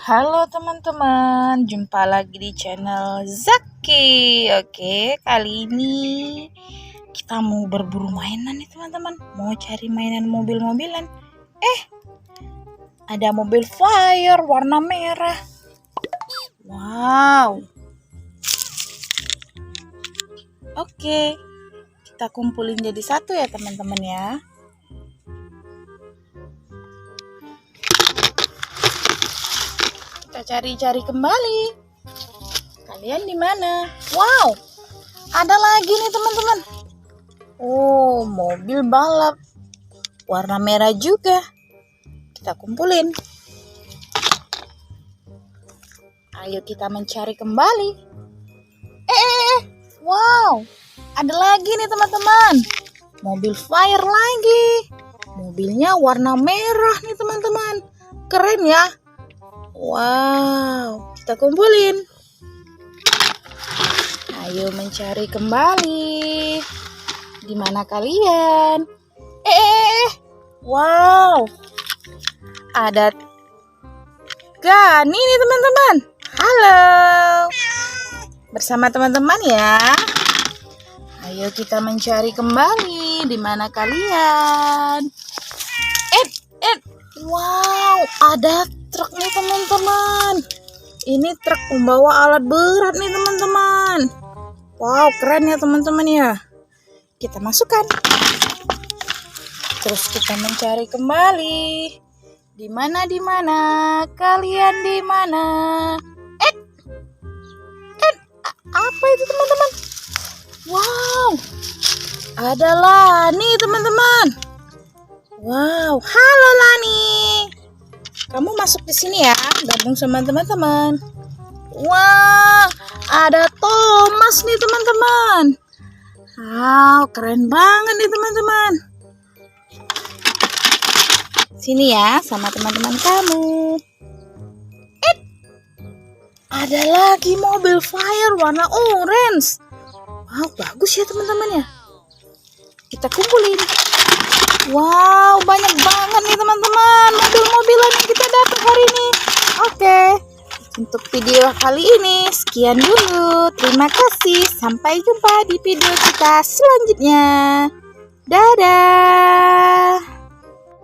Halo teman-teman, jumpa lagi di channel Zaki. Oke, kali ini kita mau berburu mainan nih teman-teman. Mau cari mainan mobil-mobilan. Ada mobil fire warna merah. Wow. Oke, kita kumpulin jadi satu ya teman-teman ya. Kita cari-cari kembali. Kalian di mana? Wow, ada lagi nih teman-teman. Oh, mobil balap warna merah juga. Kita kumpulin. Ayo kita mencari kembali. Wow, ada lagi nih teman-teman. Mobil fire lagi. Mobilnya warna merah nih teman-teman. Keren ya. Wow, kita kumpulin. Ayo mencari kembali. Di mana kalian? Wow, ada Gani nih teman-teman. Halo. Bersama teman-teman ya. Ayo kita mencari kembali. Di mana kalian? Wow, ada truk nih teman-teman. Ini truk membawa alat berat nih teman-teman. Wow, keren ya teman-teman ya. Kita masukkan. Terus kita mencari kembali. Di mana kalian di mana? Apa itu teman-teman? Wow, ada Lani teman-teman. Wow, halo Lani. Kamu masuk di sini ya, gabung sama teman-teman. Wah, ada Thomas nih teman-teman. Wow, keren banget nih teman-teman. Sini ya, sama teman-teman kamu. Ada lagi mobil fire warna orange. Wow, bagus ya teman-teman ya. Kita kumpulin. Wow, banyak banget nih teman-teman mobil-mobilan yang kita dapat hari ini. Oke, untuk video kali ini sekian dulu. Terima kasih. Sampai jumpa di video kita selanjutnya. Dadah.